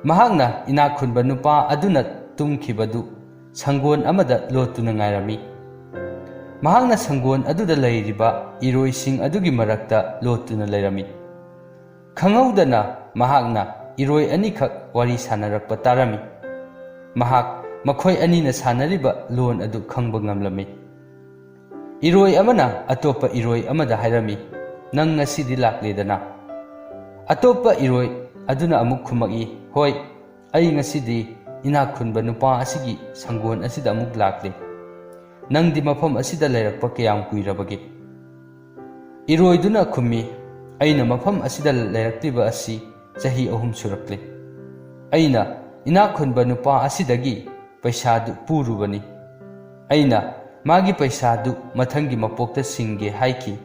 S1: ꯃꯍꯥꯛꯅ ꯏꯅꯥꯛ ꯈꯨꯟꯕ ꯅꯨꯄꯥ ꯑꯗꯨꯅ ꯇꯨꯝꯈꯤꯕꯗꯨ ꯁꯪꯒꯣꯟ ꯑꯃꯗ ꯂꯣꯠꯇꯨꯅ ꯉꯥꯏꯔꯝꯃꯤ꯫ ꯃꯍꯥꯛꯅ ꯁꯪꯒꯣꯟ ꯑꯗꯨꯗ ꯂꯩꯔꯤꯕ ꯏꯔꯣꯏꯁꯤꯡ ꯑꯗꯨꯒꯤ ꯃꯔꯛꯇ ꯂꯣꯠꯇꯨꯅ ꯂꯩꯔꯝꯃꯤ꯫ ꯈꯪꯍꯧꯗꯅ ꯃꯍꯥꯛꯅ ꯏꯔꯣꯏ ꯑꯅꯤꯈꯛ ꯋꯥꯔꯤ ꯁꯥꯟꯅꯔꯛꯄ ꯇꯥꯔꯝꯃꯤ꯫ ꯃꯍꯥꯛ ꯃꯈꯣꯏ ꯑꯅꯤꯅ ꯁꯥꯟꯅꯔꯤꯕ ꯂꯣꯟ ꯑꯗꯨ ꯈꯪꯕ ꯉꯝꯂꯝꯃꯤ꯫ ꯏꯔꯣꯏ ꯑꯃꯅ ꯑꯇꯣꯞꯄ ꯏꯔꯣꯏ ꯑꯃꯗ ꯍꯥꯏꯔꯝꯃꯤ, "ꯅꯪ ꯉꯁꯤꯗꯤ ꯂꯥꯛꯂꯦꯗꯅ?" ꯑꯇꯣꯞꯄ ꯏꯔꯣꯏ ꯑꯗꯨꯅ ꯑꯃꯨꯛ ꯈꯨꯝꯃꯛꯏ, "ꯍꯣꯏ, ꯑꯩ ꯉꯁꯤꯗꯤ ꯏꯅꯥꯛ ꯈꯨꯟꯕ ꯅꯨꯄꯥ ꯑꯁꯤꯒꯤ ꯁꯪꯒꯣꯟ ꯑꯁꯤꯗ ꯑꯃꯨꯛ ꯂꯥꯛꯂꯦ꯫ ꯅꯪꯗꯤ ꯃꯐꯝ ꯑꯁꯤꯗ ꯂꯩꯔꯛꯄ ꯀꯌꯥꯝ ꯀꯨꯏꯔꯕꯒꯦ?" ꯏꯔꯣꯏꯗꯨꯅ ꯈꯨꯝꯃꯤ, "ꯑꯩꯅ ꯃꯐꯝ ꯑꯁꯤꯗ ꯂꯩꯔꯛꯂꯤꯕ ꯑꯁꯤ ꯆꯍꯤ 3 ꯁꯨꯔꯛꯂꯦ꯫ ꯑꯩꯅ ꯏꯅꯥꯛ ꯈꯨꯟꯕ ꯅꯨꯄꯥ ꯑꯁꯤꯗꯒꯤ ꯄꯩꯁꯥꯗꯨ ꯄꯨꯔꯨꯕꯅꯤ꯫ ꯑꯩꯅ ꯃꯥꯒꯤ ꯄꯩꯁꯥꯗꯨ ꯃꯊꯪꯒꯤ ꯃꯄꯣꯛꯇ ꯁꯤꯡꯒꯦ ꯍꯥꯏꯈꯤ꯫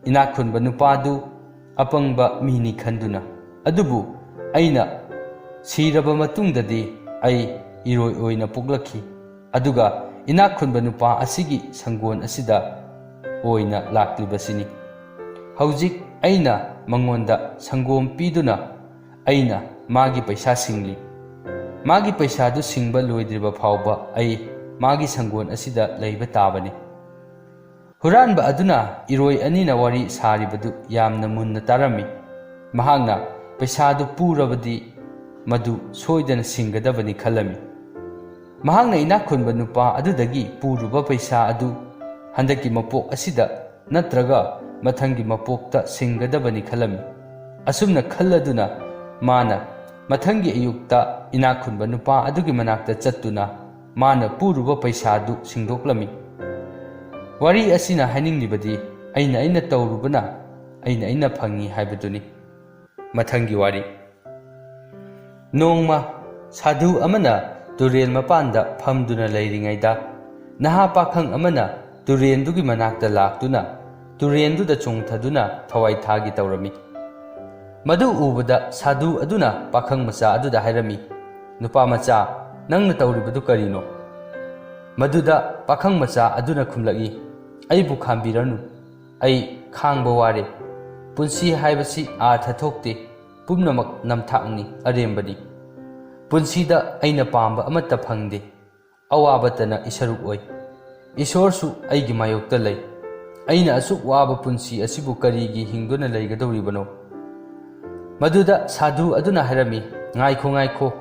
S1: ꯏꯅꯥꯛ ꯈꯨꯟꯕ ꯅꯨꯄꯥꯗꯨ ꯑꯄꯪꯕ ꯃꯤꯅꯤ ꯈꯟꯗꯨꯅ꯫ ꯑꯗꯨꯕꯨ ꯑꯩꯅ ꯁꯤꯔꯕ ꯃꯇꯨꯡꯗꯗꯤ ꯑꯩ ꯏꯔꯣꯏ ꯑꯣꯏꯅ ꯄꯣꯛꯂꯛꯈꯤ ꯑꯗꯨꯒ ꯏꯅꯥꯛ ꯈꯨꯟꯕ ꯅꯨꯄꯥ ꯑꯁꯤꯒꯤ ꯁꯪꯒꯣꯟ ꯑꯁꯤꯗ ꯑꯣꯏꯅ ꯂꯥꯛꯂꯤꯕꯁꯤꯅꯤ꯫ ꯍꯧꯖꯤꯛ ꯑꯩꯅ ꯃꯉꯣꯟꯗ ꯁꯪꯒꯣꯝ ꯄꯤꯗꯨꯅ ꯑꯩꯅ ꯃꯥꯒꯤ ꯄꯩꯁꯥ ꯁꯤꯡꯂꯤ꯫ ꯃꯥꯒꯤ ꯄꯩꯁꯥꯗꯨ ꯁꯤꯡꯕ ꯂꯣꯏꯗ꯭ꯔꯤꯕ ꯐꯥꯎꯕ ꯑꯩ ꯃꯥꯒꯤ ꯁꯪꯒꯣꯟ ꯑꯁꯤꯗ ꯂꯩꯕ ꯇꯥꯕꯅꯤ." ꯍꯨꯔꯥꯟꯕ ꯑꯗꯨꯅ ꯏꯔꯣꯏ ꯑꯅꯤꯅ ꯋꯥꯔꯤ ꯁꯥꯔꯤꯕꯗꯨ ꯌꯥꯝꯅ ꯃꯨꯟꯅ ꯇꯥꯔꯝꯃꯤ꯫ ꯃꯍꯥꯛꯅ ꯄꯩꯁꯥꯗꯨ ꯄꯨꯔꯕꯗꯤ ꯃꯗꯨ ꯁꯣꯏꯗꯅ ꯁꯤꯡꯒꯗꯕꯅꯤ ꯈꯜꯂꯝꯃꯤ꯫ ꯃꯍꯥꯛꯅ ꯏꯅꯥꯛ ꯈꯨꯟꯕ ꯅꯨꯄꯥ ꯑꯗꯨꯗꯒꯤ ꯄꯨꯔꯨꯕ ꯄꯩꯁꯥ ꯑꯗꯨ ꯍꯟꯗꯛꯀꯤ ꯃꯄꯣꯛ ꯑꯁꯤꯗ ꯅꯠꯇ꯭ꯔꯒ ꯃꯊꯪꯒꯤ ꯃꯄꯣꯛꯇ ꯁꯤꯡꯒꯗꯕꯅꯤ ꯈꯜꯂꯝꯃꯤ꯫ ꯑꯁꯨꯝꯅ ꯈꯜꯂꯗꯨꯅ ꯃꯥꯅ ꯃꯊꯪꯒꯤ ꯑꯌꯨꯛꯇ ꯏꯅꯥꯛ ꯈꯨꯟꯕ ꯅꯨꯄꯥ ꯑꯗꯨꯒꯤ ꯃꯅꯥꯛꯇ ꯆꯠꯇꯨꯅ ꯃꯥꯅ ꯄꯨꯔꯨꯕ ꯄꯩꯁꯥꯗꯨ ꯁꯤꯡꯗꯣꯛꯂꯝꯃꯤ꯫ ꯋꯥꯔꯤ ꯑꯁꯤꯅ ꯍꯥꯏꯅꯤꯡꯂꯤꯕꯗꯤ ꯑꯩꯅ ꯇꯧꯔꯨꯕꯅ ꯑꯩꯅ ꯐꯪꯏ ꯍꯥꯏꯕꯗꯨꯅꯤ꯫ ꯃꯊꯪꯒꯤ ꯋꯥꯔꯤ꯫ ꯅꯣꯡꯃ ꯁꯥꯙꯨ ꯑꯃꯅ ꯇꯨꯔꯦꯜ ꯃꯄꯥꯟꯗ ꯐꯝꯗꯨꯅ ꯂꯩꯔꯤꯉꯩꯗ ꯅꯍꯥ ꯄꯥꯈꯪ ꯑꯃꯅ ꯇꯨꯔꯦꯜꯗꯨꯒꯤ ꯃꯅꯥꯛꯇ ꯂꯥꯛꯇꯨꯅ ꯇꯨꯔꯦꯜꯗꯨꯗ ꯆꯣꯡꯊꯗꯨꯅ ꯊꯋꯥꯏ ꯊꯥꯒꯤ ꯇꯧꯔꯝꯃꯤ꯫ ꯃꯗꯨ ꯎꯕꯗ ꯁꯥꯙꯨ ꯑꯗꯨꯅ ꯄꯥꯈꯪ ꯃꯆꯥ ꯑꯗꯨꯗ ꯍꯥꯏꯔꯝꯃꯤ, "ꯅꯨꯄꯥ ꯃꯆꯥ, ꯅꯪꯅ ꯇꯧꯔꯤꯕꯗꯨ ꯀꯔꯤꯅꯣ?" ꯃꯗꯨꯗ ꯄꯥꯈꯪ ꯃꯆꯥ ꯑꯗꯨꯅ ꯈꯨꯝꯂꯛꯏ, "ꯑꯩꯕꯨ ꯈꯥꯝꯕꯤꯔꯅꯨ, ꯑꯩ ꯈꯥꯡꯕ ꯋꯥꯔꯦ꯫ ꯄꯨꯟꯁꯤ ꯍꯥꯏꯕꯁꯤ ꯑꯥꯔꯊ ꯊꯣꯛꯇꯦ, ꯄꯨꯝꯅꯃꯛ ꯅꯝꯊꯥꯛꯅꯤ, ꯑꯔꯦꯝꯕꯅꯤ꯫ ꯄꯨꯟꯁꯤꯗ ꯑꯩꯅ ꯄꯥꯝꯕ ꯑꯃꯠꯇ ꯐꯪꯗꯦ, ꯑꯋꯥꯕꯇꯅ ꯏꯁꯔꯨꯛ ꯑꯣꯏ꯫ ꯏꯁꯣꯔꯁꯨ ꯑꯩꯒꯤ ꯃꯥꯌꯣꯛꯇ ꯂꯩ꯫ ꯑꯩꯅ ꯑꯁꯨꯛ ꯋꯥꯕ ꯄꯨꯟꯁꯤ ꯑꯁꯤꯕꯨ ꯀꯔꯤꯒꯤ ꯍꯤꯡꯗꯨꯅ ꯂꯩꯒꯗꯧꯔꯤꯕꯅꯣ?" ꯃꯗꯨꯗ ꯁꯥꯙꯨ ꯑꯗꯨꯅ ꯍꯥꯏꯔꯝꯃꯤ, "ꯉꯥꯏꯈꯣ,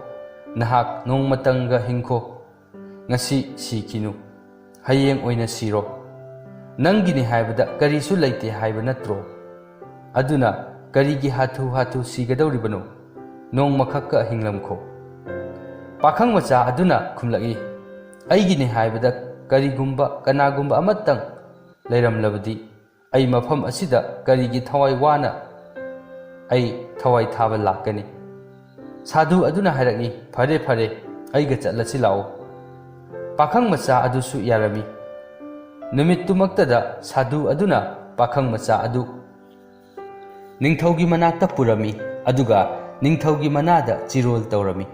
S1: ꯅꯍꯥꯛ ꯅꯣꯡꯃꯇꯪꯒ ꯍꯤꯡꯈꯣ꯫ ꯉꯁꯤ ꯁꯤꯈꯤꯅꯨ, ꯍꯌꯦꯡ ꯑꯣꯏꯅ ꯁꯤꯔꯣ꯫ ꯅꯪꯒꯤꯅꯤ ꯍꯥꯏꯕꯗ ꯀꯔꯤꯁꯨ ꯂꯩꯇꯦ ꯍꯥꯏꯕ ꯅꯠꯇ꯭ꯔꯣ? ꯑꯗꯨꯅ ꯀꯔꯤꯒꯤ ꯍꯥꯊꯨ ꯁꯤꯒꯗꯧꯔꯤꯕꯅꯣ? ꯅꯣꯡꯃꯈꯛꯀ ꯍꯤꯡꯂꯝꯈꯣ." ꯄꯥꯈꯪ ꯃꯆꯥ ꯑꯗꯨꯅ ꯈꯨꯝꯂꯛꯏ, "ꯑꯩꯒꯤꯅꯤ ꯍꯥꯏꯕꯗ ꯀꯅꯥꯒꯨꯝꯕ ꯑꯃꯠꯇꯪ ꯂꯩꯔꯝꯂꯕꯗꯤ ꯑꯩ ꯃꯐꯝ ꯑꯁꯤꯗ ꯀꯔꯤꯒꯤ ꯊꯋꯥꯏ ꯊꯥꯕ ꯂꯥꯛꯀꯅꯤ?" ꯁꯥꯙꯨ ꯑꯗꯨꯅ ꯍꯥꯏꯔꯛꯏ, "ꯐꯔꯦ, ꯑꯩꯒ ꯆꯠꯂꯁꯤ ꯂꯥꯛꯑꯣ." ꯄꯥꯈꯪ ꯃꯆꯥ ꯑꯗꯨꯁꯨ ꯌꯥꯔꯝꯃꯤ꯫ ꯅꯨꯃꯤꯠꯇꯨꯃꯛꯇꯗ ꯁꯥꯙꯨ ꯑꯗꯨꯅ ꯄꯥꯈꯪ ꯃꯆꯥ ꯑꯗꯨ ꯅꯤꯡꯊꯧꯒꯤ ꯃꯅꯥꯛꯇ ꯄꯨꯔꯝꯃꯤ, ꯑꯗꯨꯒ ꯅꯤꯡꯊꯧꯒꯤ ꯃꯅꯥꯗ ꯆꯤꯔꯣꯜ ꯇꯧꯔꯝꯃꯤ꯫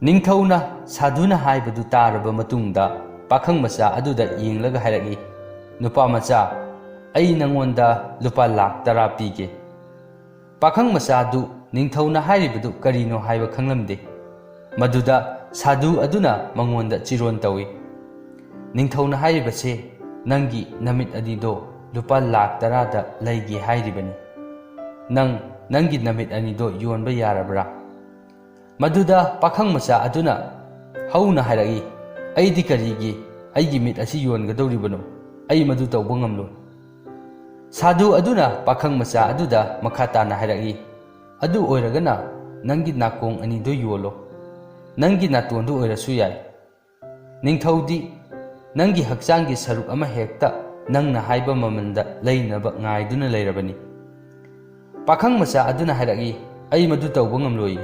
S1: ꯅꯤꯡꯊꯧꯅ ꯁꯥꯙꯨꯅ ꯍꯥꯏꯕꯗꯨ ꯇꯥꯔꯕ ꯃꯇꯨꯡꯗ ꯄꯥꯈꯪ ꯃꯆꯥ ꯑꯗꯨꯗ ꯌꯦꯡꯂꯒ ꯍꯥꯏꯔꯛꯏ, "ꯅꯨꯄꯥ ꯃꯆꯥ, ꯑꯩ ꯅꯪꯉꯣꯟꯗ ꯂꯨꯄꯥ ꯂꯥꯈ 10 ꯄꯤꯒꯦ." ꯄꯥꯈꯪ ꯃꯆꯥꯗꯨ ꯅꯤꯡꯊꯧꯅ ꯍꯥꯏꯔꯤꯕꯗꯨ ꯀꯔꯤꯅꯣ ꯍꯥꯏꯕ ꯈꯪꯂꯝꯗꯦ꯫ ꯃꯗꯨꯗ ꯁꯥꯙꯨ ꯑꯗꯨꯅ ꯃꯉꯣꯟꯗ ꯆꯤꯔꯣꯜ ꯇꯧꯏ, "ꯅꯤꯡꯊꯧꯅ ꯍꯥꯏꯔꯤꯕꯁꯦ ꯅꯪꯒꯤ ꯅꯃꯤꯠ ꯑꯅꯤꯗꯣ ꯂꯨꯄꯥ ꯂꯥꯈ 10ꯗ ꯂꯩꯒꯦ ꯍꯥꯏꯔꯤꯕꯅꯤ꯫ ꯅꯪꯒꯤ ꯅꯃꯤꯠ ꯑꯅꯤꯗꯣ ꯌꯣꯟꯕ ꯌꯥꯔꯕ꯭ꯔꯥ?" ꯃꯗꯨꯗ ꯄꯥꯈꯪ ꯃꯆꯥ ꯑꯗꯨꯅ ꯍꯧꯅ ꯍꯥꯏꯔꯛꯏ, "ꯑꯩꯗꯤ ꯀꯔꯤꯒꯤ ꯑꯩꯒꯤ ꯃꯤꯠ ꯑꯁꯤ ꯌꯣꯟꯒꯗꯧꯔꯤꯕꯅꯣ? ꯑꯩ ꯃꯗꯨ ꯇꯧꯕ ꯉꯝꯂꯣꯏ." ꯁꯥꯙꯨ ꯑꯗꯨꯅ ꯄꯥꯈꯪ ꯃꯆꯥ ꯑꯗꯨꯗ ꯃꯈꯥ តាꯅ ꯍꯥꯏꯔꯛꯏ, "ꯑꯗꯨ ꯑꯣꯏꯔꯒꯅ ꯅꯪꯒꯤ ꯅꯥꯀꯣꯡ ꯑꯅꯤꯗꯨ ꯌꯣꯜꯂꯣ, ꯅꯪꯒꯤ ꯅꯥꯇꯣꯟꯗꯨ ꯑꯣꯏꯔꯁꯨ ꯌꯥꯏ꯫ ꯅꯤꯡꯊꯧꯗꯤ ꯅꯪꯒꯤ ꯍꯛꯆꯥꯡꯒꯤ ꯁꯔꯨꯛ ꯑꯃ ꯍꯦꯛꯇ ꯅꯪꯅ ꯍꯥꯏꯕ ꯃꯃꯜꯗ ꯂꯩꯅꯕ ꯉꯥꯏꯗꯨꯅ ꯂꯩꯔꯕꯅꯤ." ꯄꯥꯈꯪ ꯃꯆꯥ ꯑꯗꯨꯅ ꯍꯥꯏꯔꯛꯏ, "ꯑꯩ ꯃꯗꯨ ꯇꯧꯕ ꯉꯝꯂꯣꯏ꯫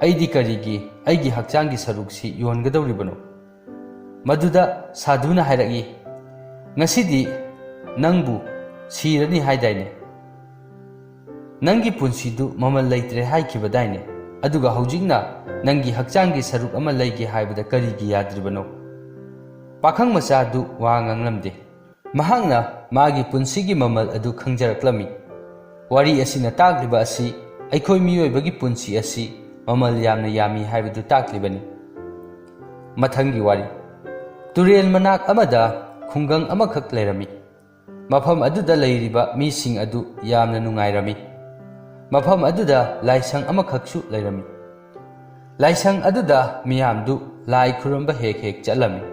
S1: ꯑꯩꯗꯤ ꯀꯔꯤꯒꯤ ꯑꯩꯒꯤ ꯍꯛꯆꯥꯡꯒꯤ ꯁꯔꯨꯛꯁꯤ ꯌꯣꯟꯒꯗꯧꯔꯤꯕꯅꯣ?" ꯃꯗꯨꯗ ꯁꯥꯙꯨꯅ ꯍꯥꯏꯔꯛꯏ, "ꯉꯁꯤꯗꯤ ꯅꯪꯕꯨ ꯁꯤꯔꯅꯤ ꯍꯥꯏꯗꯥꯏꯅꯦ? ꯅꯪꯒꯤ ꯄꯨꯟꯁꯤꯗꯨ ꯃꯃꯜ ꯂꯩꯇ꯭ꯔꯦ ꯍꯥꯏꯈꯤꯕꯗꯥꯏꯅꯦ? ꯑꯗꯨꯒ ꯍꯧꯖꯤꯛꯅ ꯅꯪꯒꯤ ꯍꯛꯆꯥꯡꯒꯤ ꯁꯔꯨꯛ ꯑꯃ ꯂꯩꯒꯦ ꯍꯥꯏꯕꯗ ꯀꯔꯤꯒꯤ ꯌꯥꯗ꯭ꯔꯤꯕꯅꯣ?" ꯄꯥꯈꯪ ꯃꯆꯥꯗꯨ ꯋꯥ ꯉꯥꯡꯂꯝꯗꯦ꯫ ꯃꯍꯥꯛꯅ ꯃꯥꯒꯤ ꯄꯨꯟꯁꯤꯒꯤ ꯃꯃꯜ ꯑꯗꯨ ꯈꯪꯖꯔꯛꯂꯝꯃꯤ꯫ ꯋꯥꯔꯤ ꯑꯁꯤꯅ ꯇꯥꯛꯂꯤꯕ ꯑꯁꯤ ꯑꯩꯈꯣꯏ ꯃꯤꯑꯣꯏꯕꯒꯤ ꯄꯨꯟꯁꯤ ꯑꯁꯤ ꯃꯃꯜ ꯌꯥꯝꯅ ꯌꯥꯝꯃꯤ ꯍꯥꯏꯕꯗꯨ ꯇꯥꯛꯂꯤꯕꯅꯤ꯫ ꯃꯊꯪꯒꯤ ꯋꯥꯔꯤ꯫ ꯇꯨꯔꯦꯜ ꯃꯅꯥꯛ ꯑꯃꯗ ꯈꯨꯡꯒꯪ ꯑꯃꯈꯛ ꯂꯩꯔꯝꯃꯤ꯫ ꯃꯐꯝ ꯑꯗꯨꯗ ꯂꯩꯔꯤꯕ ꯃꯤꯁꯤꯡ ꯑꯗꯨ ꯌꯥꯝꯅ ꯅꯨꯡꯉꯥꯏꯔꯝꯃꯤ꯫ ꯃꯐꯝ ꯑꯗꯨꯗ ꯂꯥꯏꯁꯪ ꯑꯃꯈꯛꯁꯨ ꯂꯩꯔꯝꯃꯤ꯫ ꯂꯥꯏꯁꯪ ꯑꯗꯨꯗ ꯃꯤꯌꯥꯝꯗꯨ ꯂꯥꯏ ꯈꯨꯔꯨꯝꯕ ꯍꯦꯛ ꯆꯠꯂꯝꯃꯤ꯫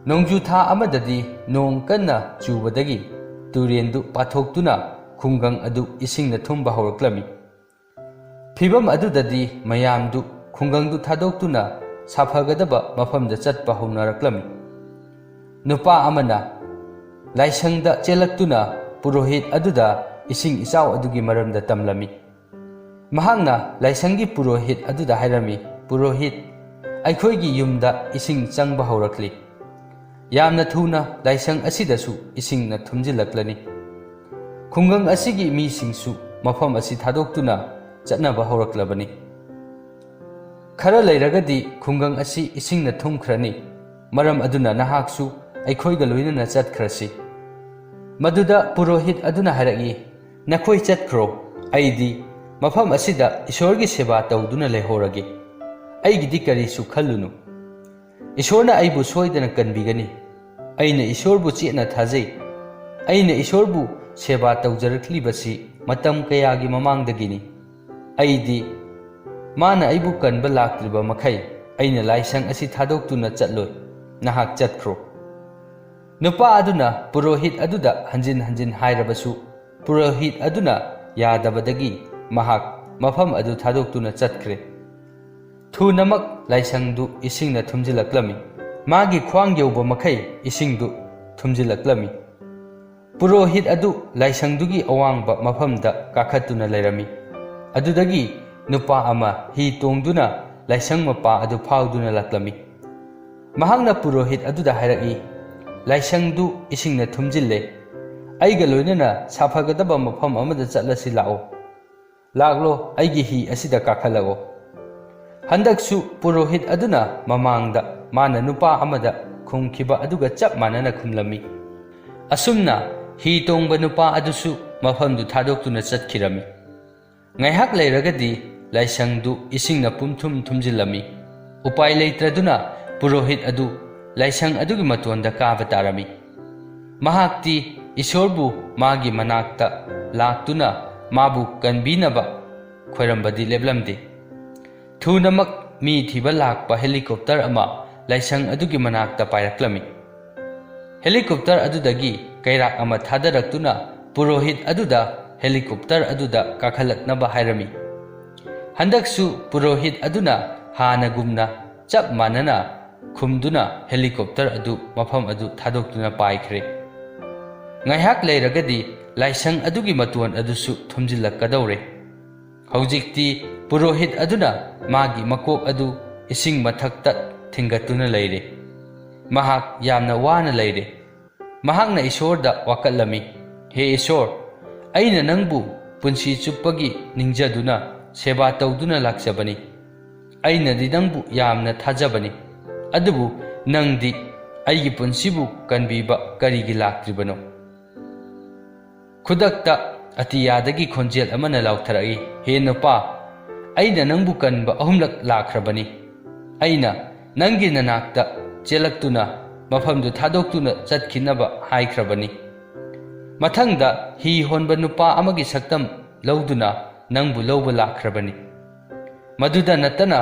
S1: ꯅꯣꯡꯖꯨ ꯊꯥ ꯑꯃꯗꯗꯤ ꯅꯣꯡ ꯀꯟꯅ ꯆꯨꯕꯗꯒꯤ ꯇꯨꯔꯦꯜꯗꯨ ꯄꯥꯊꯣꯛꯇꯨꯅ ꯈꯨꯡꯒꯪ ꯑꯗꯨ ꯏꯁꯤꯡꯅ ꯊꯨꯝꯕ ꯍꯧꯔꯛꯂꯝꯃꯤ꯫ ꯐꯤꯚꯝ ꯑꯗꯨꯗꯗꯤ ꯃꯌꯥꯝꯗꯨ ꯈꯨꯡꯒꯪꯗꯨ ꯊꯥꯗꯣꯛꯇꯨꯅ ꯁꯥꯐꯒꯗꯕ ꯃꯐꯝꯗ ꯆꯠꯄ ꯍꯧꯅꯔꯛꯂꯝꯃꯤ꯫ ꯅꯨꯄꯥ ꯑꯃꯅ ꯂꯥꯏꯁꯪꯗ ꯆꯦꯜꯂꯛꯇꯨꯅ ꯄꯨꯔꯣꯍꯤꯠ ꯑꯗꯨꯗ ꯏꯁꯤꯡ ꯏꯆꯥꯎ ꯑꯗꯨꯒꯤ ꯃꯔꯝꯗ ꯇꯝꯂꯝꯃꯤ꯫ ꯃꯍꯥꯛꯅ ꯂꯥꯏꯁꯪꯒꯤ ꯄꯨꯔꯣꯍꯤꯠ ꯑꯗꯨꯗ ꯍꯥꯏꯔꯝꯃꯤ, "ꯄꯨꯔꯣꯍꯤꯠ, ꯑꯩꯈꯣꯏꯒꯤ ꯌꯨꯝꯗ ꯏꯁꯤꯡ ꯆꯪꯕ ꯍꯧꯔꯛꯂꯤ꯫ ꯌꯥꯝꯅ ꯊꯨꯅ ꯂꯥꯏꯁꯪ ꯑꯁꯤꯗꯁꯨ ꯏꯁꯤꯡꯅ ꯊꯨꯝꯖꯤꯜꯂꯛꯂꯅꯤ꯫ ꯈꯨꯡꯒꯪ ꯑꯁꯤꯒꯤ ꯃꯤꯁꯤꯡꯁꯨ ꯃꯐꯝ ꯑꯁꯤ ꯊꯥꯗꯣꯛꯇꯨꯅ ꯆꯠꯅꯕ ꯍꯧꯔꯛꯂꯕꯅꯤ꯫ ꯈꯔ ꯂꯩꯔꯒꯗꯤ ꯈꯨꯡꯒꯪ ꯑꯁꯤ ꯏꯁꯤꯡꯅ ꯊꯨꯝꯈ꯭ꯔꯅꯤ꯫ ꯃꯔꯝ ꯑꯗꯨꯅ ꯅꯍꯥꯛꯁꯨ ꯑꯩꯈꯣꯏꯒ ꯂꯣꯏꯅꯅ ꯆꯠꯈ꯭ꯔꯁꯤ." ꯃꯗꯨꯗ ꯄꯨꯔꯣꯍꯤꯠ ꯑꯗꯨꯅ ꯍꯥꯏꯔꯛꯏ, "ꯅꯈꯣꯏ ꯆꯠꯈ꯭ꯔꯣ, ꯑꯩꯗꯤ ꯃꯐꯝ ꯑꯁꯤꯗ ꯏꯁꯣꯔꯒꯤ ꯁꯦꯕꯥ ꯇꯧꯗꯨꯅ ꯂꯩꯍꯧꯔꯒꯦ꯫ ꯑꯩꯒꯤꯗꯤ ꯀꯔꯤꯁꯨ ꯈꯜꯂꯨꯅꯨ꯫ ꯏꯁꯣꯔꯅ ꯑꯩꯕꯨ ꯁꯣꯏꯗꯅ ꯀꯟꯕꯤꯒꯅꯤ꯫ ꯑꯩꯅ ꯏꯁꯣꯔꯕꯨ ꯆꯦꯠꯅ ꯊꯥꯖꯩ꯫ ꯑꯩꯅ ꯏꯁꯣꯔꯕꯨ ꯁꯦꯕꯥ ꯇꯧꯖꯔꯛꯂꯤꯕꯁꯤ ꯃꯇꯝ ꯀꯌꯥꯒꯤ ꯃꯃꯥꯡꯗꯒꯤꯅꯤ꯫ ꯑꯩꯗꯤ ꯃꯥꯅ ꯑꯩꯕꯨ ꯀꯟꯕ ꯂꯥꯛꯇ꯭ꯔꯤꯕ ꯃꯈꯩ ꯑꯩꯅ ꯂꯥꯏꯁꯪ ꯑꯁꯤ ꯊꯥꯗꯣꯛꯇꯨꯅ ꯆꯠꯂꯣꯏ꯫ ꯅꯍꯥꯛ ꯆꯠꯈ꯭ꯔꯣ." ꯅꯨꯄꯥ ꯑꯗꯨꯅ ꯄꯨꯔꯣꯍꯤꯠ ꯑꯗꯨꯗ ꯍꯟꯖꯤꯟ ꯍꯟꯖꯤꯟ ꯍꯥꯏꯔꯕꯁꯨ ꯄꯨꯔꯣꯍꯤꯠ ꯑꯗꯨꯅ ꯌꯥꯗꯕꯗꯒꯤ ꯃꯍꯥꯛ mafam adu thadokuna chatkre. Thunamak laisangdu isingna thumjilaklami. Magi khwang yauba makai isingdu thumjilaklami. Purohit adu laisangdugi awangba mafamda kakhatuna lairami. Adudagi nupa ama hi tongduna laisang mapa adu phauduna laklami. Mahangna purohit aduda hairaki. Laisangdu isingna thumjille. Aiga loinana safagadaba mafam amada chatlasi lao. Laglo aigi hi asida kakhalago. Handaksu purohit aduna mamangda mana nupa amada khumkiba aduga chap manana khumlami. Asumna hi tongba nupa adusu mafamdu thadoktuna chatkirami. Ngaihak leiragadi laisangdu isingna pumthum thumjilami. Upai leitraduna purohit adu laisang adugi matonda kaba tarami. Mahakti Isorbu magi manakta laktuna mabu kanbinaba khoirambadi leblamdi. Thunamak mi thiba lakpa helicopter ama laisang adugi manakta pairaklami. Helicopter adudagi kairak ama thadaraktuna purohit aduda helicopter aduda kakhalaknaba hairami. Handaksu purohit aduna hanagumna chap manana khumduna helicopter adu mafam adu thadoktuna paikhre. Ngaihak leiragadi laisang adugi matuan adusu thumjilakadaure. Haujikti purohit aduna magi makok adu ising mathakta thingatuna leire. Mahak yamna wana leire. Mahakna Isorda wakalami. He Isor, aina nangbu punsi chuppagi ningjaduna seba tawduna laksabani. Aina di nangbu yamna thajabani. Adubu nangdi aigi punsibu kanbiba karigi laktribano. Khudakta atiyadagi khonjel amana lautharai. He nupa, aina nangbu kanba ahumlak lakrabani. Aina nangi nanakta chelaktuna mafamdu thadoktuna chatkhinaba haikrabani. Mathangda hi honba nupa amagi saktam lauduna nangbu lauba lakrabani. Maduda natana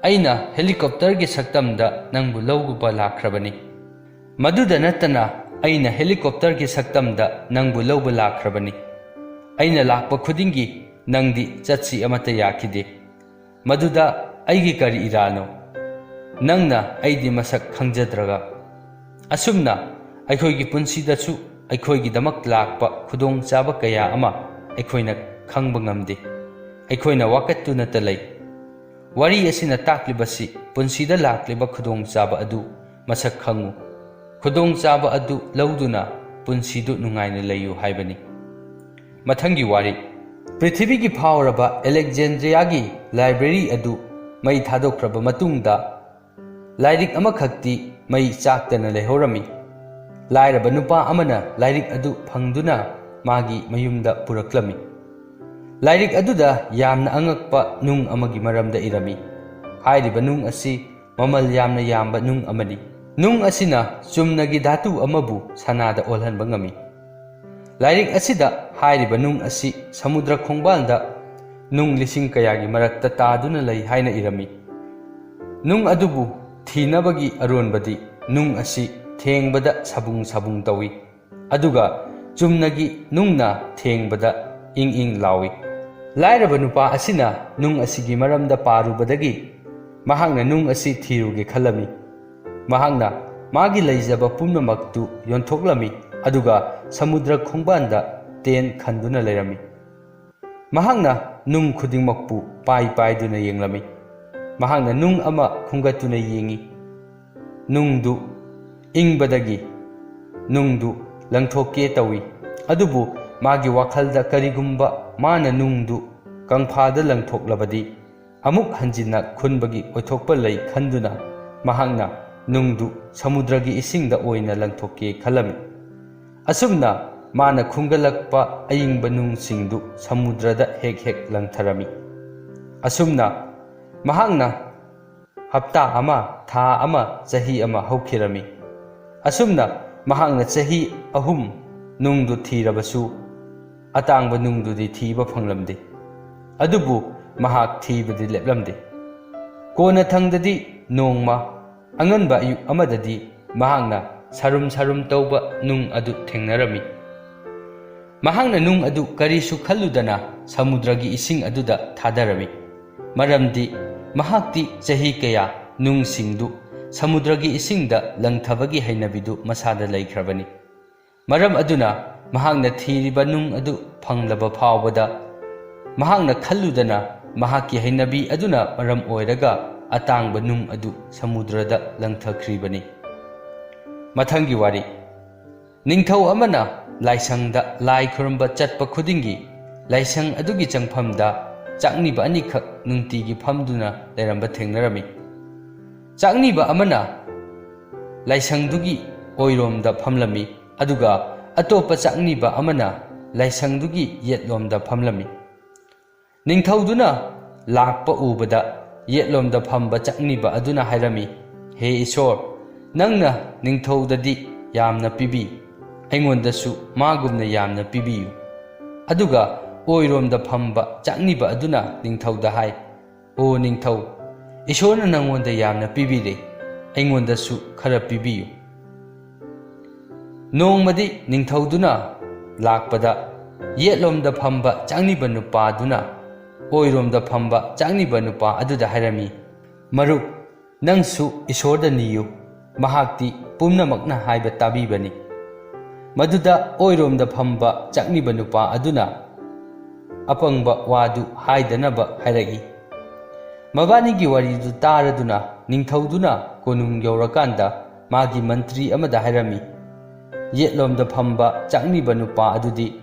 S1: aina helicopter gi saktamda nangbu lauba lakrabani. Maduda natana aina helicopter gi saktamda nangbu lauba lakrabani. Aina lakpa khudingi nangdi chatsi amata yakide. Maduda aigi kari irano. Nangna aidi masak khangjadraga. Asumna aikhoigi punsidasu aikhoigi damak lakpa khudong chaba kaya ama aikhoina khangba ngamde. Aikhoina wakattuna talai. Wari asina taklibasi punsida lakliba khudong chaba adu masak khangu. Khudong chaba adu lauduna punsidu nungaina layu haibani. Mathangi wari Prithibigi phauraba Alexandriagi library adu mai thadokraba matungda lairik amakhakti mai chaktana lehorami. Lairaba nupa amana lairik adu phangduna magi mayumda puraklami. Lairik aduda yamna angakpa nung amagi maramda irami. Hairiba nung asi mamal yamna yamba nung amani. Nung asina chumnagi dhatu amabu sanada olhanba ngami. Lairik asida hairiba nung asi samudra khongbalda nung lising kayagi marakta taduna lai haina irami. Nung adubu thinabagi aronbadi nung asi thengbada sabung sabung tawi. Aduga chumnagi nungna thengbada ing lawi. Lairaba nupa asina nung asigi maramda parubadagi mahangna nung asi thiruge khalami. Mahangna magi laijaba pumnamaktu yontoklami aduga samudra khongbanda ten khanduna leirami. Mahangna nung khudingmakpu pai duna yenglami. Mahangna nung ama khungatuna yengi. Nungdu ingbadagi nungdu langthokke tawi. Adubu magi wakhalda karigumba mana nungdu kangphada langthoklabadi amuk hanjinna khunbagi oithokpa lei khanduna mahangna nungdu samudragi isingda oina langthokke khalami. Asumna mana khungalakpa ayingba nungsingdu samudrada hek langtharami. Asumna mahangna hapta ama tha ama chahi ama haukhirami. Asumna mahangna chahi ahum nungdu thirabasu atangba nungdudi thiba phanglamde. Adubu mahak thibadi leplamde. Kona thangdadi nongma anganba ayuk amadadi mahangna sarum tauba nung adu thengnarami. Mahangna nung adu karisu khalludana samudragi ising aduda thadarami. Maramdi mahakti chahi kaya nung singdu samudragi isingda langthabagi hainabidu masada laikhrabani. Maram aduna mahakna thiriba nung adu phanglaba phawbada mahakna khalludana mahakki hainabi aduna maram oiraga atangba nung adu samudrada langthakribani. Mathangi wari ningthau amana laisangda lai khurumba chatpa khudingi laisang adugi changphamda chakniba anikak nungtigi phamduna leramba thengnarami. Chakniba amana laisangdugi oiromda phamlami aduga atopa chakniba amana laisangdugi yetlomda phamlami. Ningthauduna lakpa ubada yetlomda phamba chakniba aduna hairami, he Ishor, nangna ningthaudadi yamna pibi, aingondasu magumna yamna pibiyu. Aduga oiromda phamba chakniba aduna ningthauda hai, o ningthau, Ishorna nangonda yamna pibire, aingondasu khara pibiyu. Nongmadi ningthauduna lakpada yetlomda phamba chakniba nupaduna oiromda phamba chakniba nupa aduda hairami, marup nangsu Ishorda niyu, mahakti pumnamakna haiba tabibani. Maduda oiromda phamba chakniba nupa aduna apangba wadu haidanaba hairagi. Mabanigi waridu taraduna ningthauduna konung yaurakanda magi mantri amada hairami, yetlomda phamba chakniba nupa adudi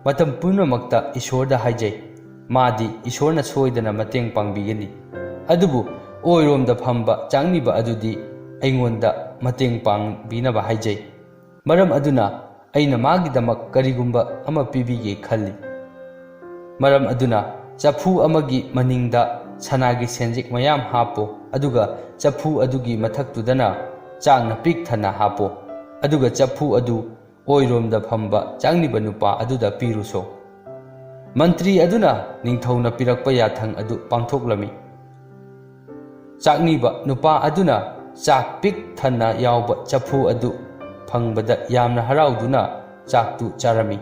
S1: matam pumnamakta Ishorda haijai, madi Ishorna soidana mateng pangbigani. Adubu oiromda phamba chakniba adudi aingonda mateng pangbinaba haijai. Maram aduna aina magidamak karigumba ama pibige khalli. Maram aduna chapu amagi maningda sanagi senjik mayam hapo, aduga chapu adugi mathaktudana changna pik thana hapo, aduga chapu adu oiromda phamba chakniba nupa aduda piruso. Mantri aduna ningthauna pirakpa yathang adu pangthoklami. Chakniba nupa aduna chak pik thana yawba chapu adu phangbada yamna harauduna chaktu charami.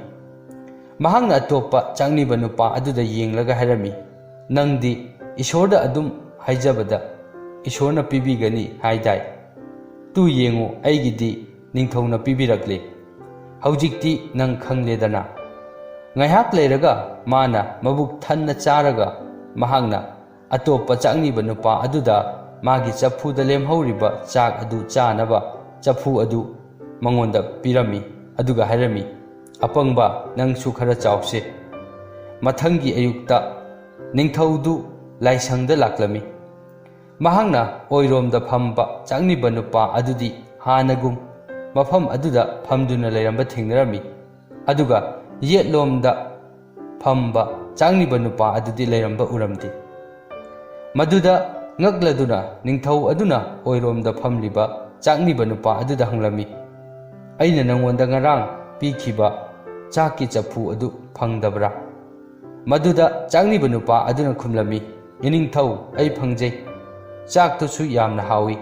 S1: Mahangna atopa chakniba nupa aduda yenglaga hairami, nangdi Ishorda adum haijabada Ishorna pibigani haidai. Tu yengu aigidi ningthauna pibirakle, haujikti nang khangledana. Ngayhak leiraga mana mabuk thanna charaga mahangna atopa chakniba nupa aduda magi chapuda lemhauriba chak adu chanaba chapu adu mangonda pirami, aduga hairami, apangba nangsu khara chawse. Mathangi ayukta ningthaudu laisangda laklami. Mahangna oiromda phamba chakniba nupa adudi hanagum mafam aduda phamduna leiramba thengnarami, aduga yetlomda phamba chakniba nupa adudi leiramba uramdi. Maduda ngakladuna ningthau aduna oiromda phamliba chakniba nupa aduda hanglami, aina nangonda ngarang pikhiba chakki chapu adu phangdabra? Maduda chakniba nupa aduna khumlami, yeningthau ai phangjai, chaktusu yamna hawi.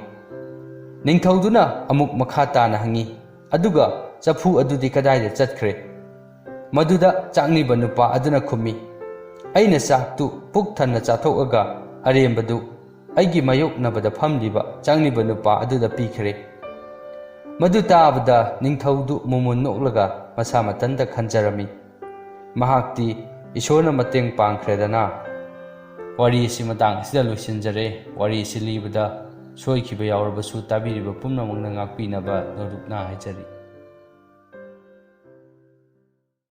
S1: Ningthauduna amuk makha tana hangi, aduga chapu adudi kadaida chatkre? Maduda chakniba nupa aduna khummi, aina chaktu puk thanna chathokaga arembadu aigi mayoknabada phamliba chakniba nupa aduda pikhre. Madu tabada ningthaudu mumun noklaga masa matanda khanjarami, mahakti Ishorna mateng pangkhredana. Wari si matang sida loisinjare, wari si libada soikhiba yaurabasu tabiriba pumnamakna ngakpinaba norupna haijari.